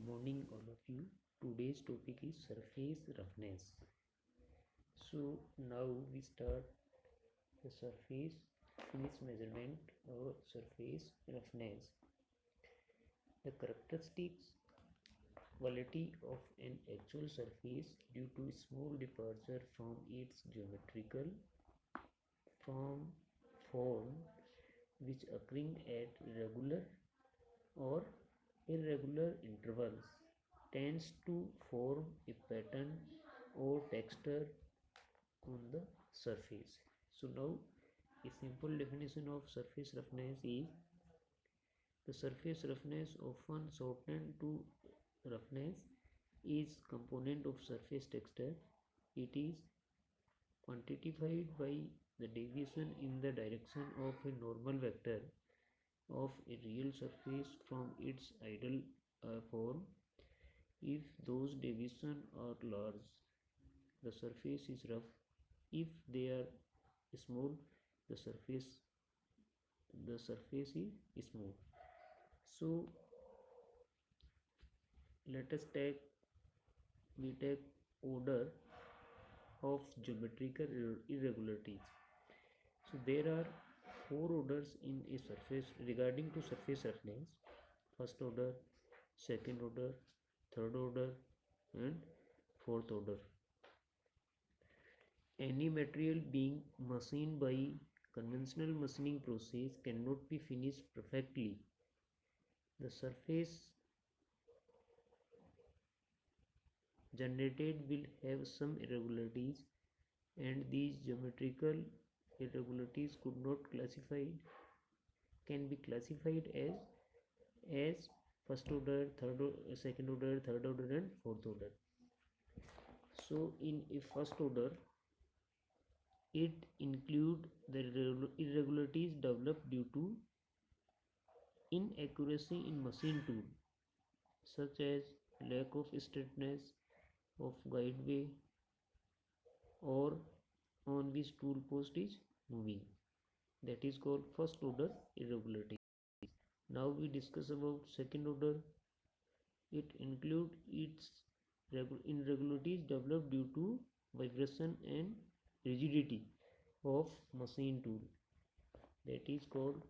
morning all of you. Today's topic is surface roughness. So now we start the surface finish measurement or surface roughness. The characteristics quality of an actual surface due to small departure from its geometrical from form which occurring at regular or irregular intervals tends to form a pattern or texture on the surface. So now a simple definition of surface roughness is the surface roughness, often shortened to roughness, is component of surface texture. It is quantified by the deviation in the direction of a normal vector of a real surface from its ideal form. If those deviations are large, the surface is rough. If they are small, the surface is smooth. So let us take order of geometrical irregularities. So there are four orders in a surface regarding to surface roughness: first order, second order, third order, and fourth order. Any material being machined by conventional machining process cannot be finished perfectly. The surface generated will have some irregularities, and these geometrical irregularities can be classified as first order, second order, third order, and fourth order. So in a first order, it include the irregularities developed due to inaccuracy in machine tool, such as lack of straightness of guideway or on which tool post is moving. That is called first order irregularity. Now we discuss about second order. It include its irregularities developed due to vibration and rigidity of machine tool. That is called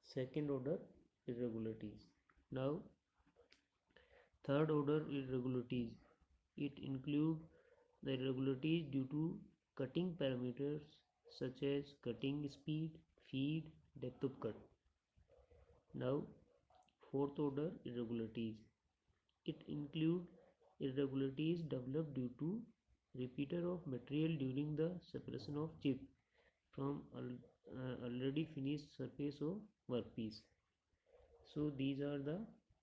second order irregularities. Now third order irregularities. It include the irregularities due to cutting parameters such as cutting speed, feed, depth of cut. Now fourth order irregularities. It include irregularities developed due to repeater of material during the separation of chip from already finished surface of workpiece. So these are the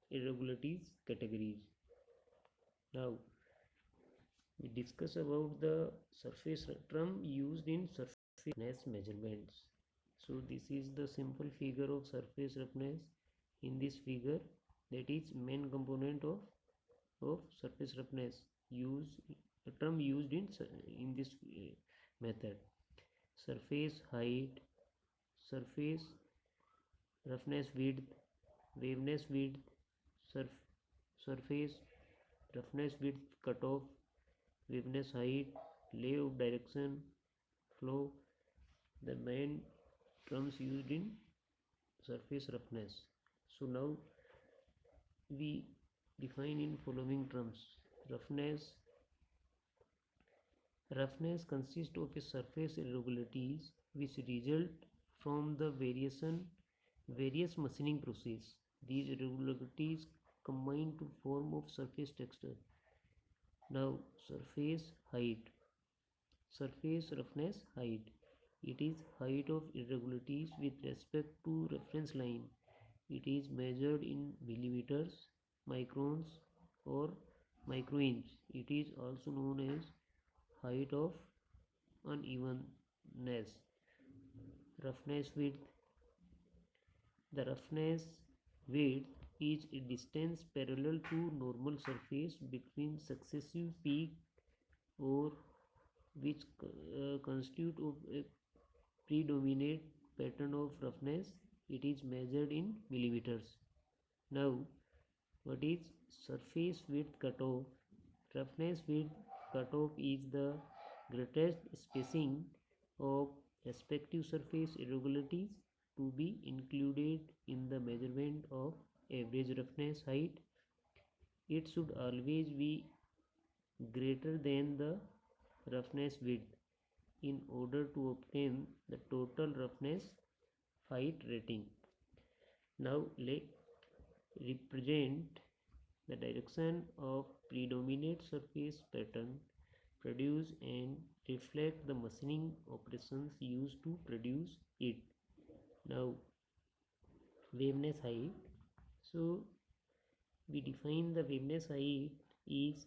irregularities categories. Now we discuss about the surface term used in surface roughness measurements. So this is the simple figure of surface roughness. In this figure, that is main component of surface roughness a term used in this method: surface height, surface roughness width, waveness width, surface roughness width cutoff, waveness height, layout direction, flow, the main terms used in surface roughness. So now we define in following terms. Roughness consists of a surface irregularities which result from the various machining process. These irregularities combine to form of surface texture. Now surface height, surface roughness height. It is height of irregularities with respect to reference line. It is measured in millimeters, microns, or microinch. It is also known as height of unevenness. Roughness width. The roughness width is a distance parallel to normal surface between successive peak or which constitute of a predominant pattern of roughness. It is measured in millimeters. Now What is surface width cutoff? Roughness width cutoff is the greatest spacing of respective surface irregularities to be included in the measurement of average roughness height. It should always be greater than the roughness width in order to obtain the total roughness height rating. Now let's represent the direction of predominant surface pattern produce and reflect the machining operations used to produce it. Now waveness height. So we define the waveness height is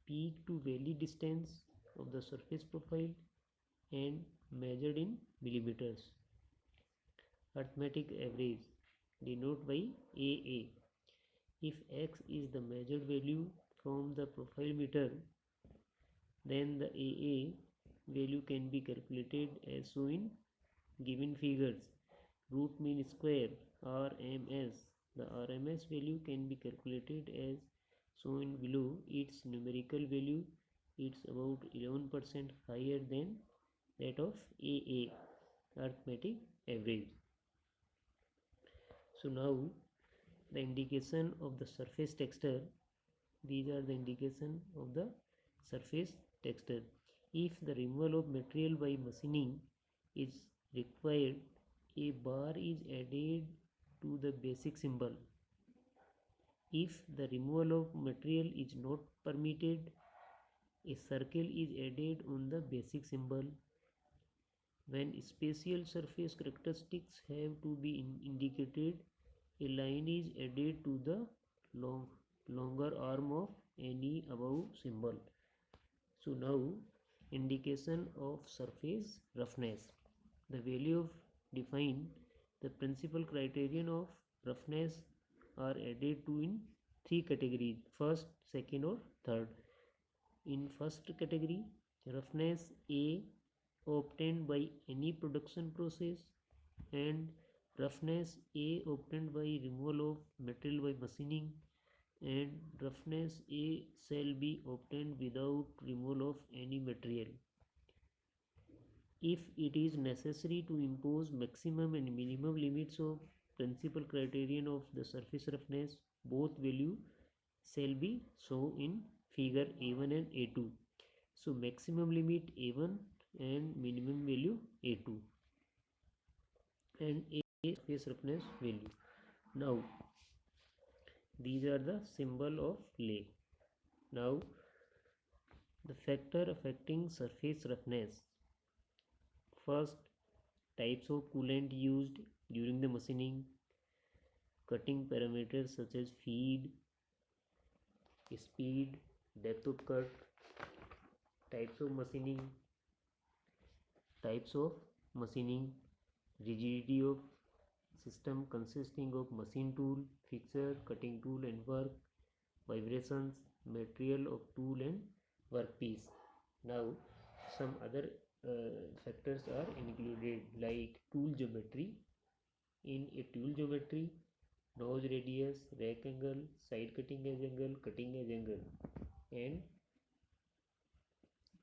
peak to valley distance of the surface profile and measured in millimeters. Arithmetic average denoted by AA. If x is the measured value from the profile meter, then the AA value can be calculated as shown in given figures. Root mean square RMS. The RMS value can be calculated as shown below. Its numerical value is about 11% higher than that of AA, arithmetic average. So now the indication of the surface texture. These are the indication of the surface texture. If the removal of material by machining is required, a bar is added to the basic symbol. If the removal of material is not permitted, a circle is added on the basic symbol. When special surface characteristics have to be indicated, a line is added to the longer arm of any above symbol. So now indication of surface roughness. The value of define the principal criterion of roughness are added to in three categories: first, second or third. In first category, roughness A obtained by any production process, and roughness A obtained by removal of material by machining, and roughness A shall be obtained without removal of any material. If it is necessary to impose maximum and minimum limits of principal criterion of the surface roughness, both value shall be shown in figure A1 and A2. So maximum limit A1 and minimum value A2 and A surface roughness value. Now these are the symbol of lay. Now the factor affecting surface roughness. First, types of coolant used during the machining, cutting parameters such as feed, speed, depth of cut, types of machining, rigidity of system consisting of machine tool, fixture, cutting tool and work, vibrations, material of tool and workpiece. Now some other factors are included like tool geometry. In a tool geometry, nose radius, rack angle, side cutting edge angle, cutting edge angle, and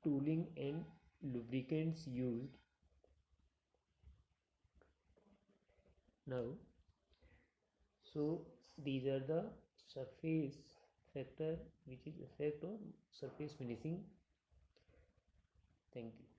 tooling and lubricants used. Now so these are the surface factor which is effect on surface finishing. Thank you.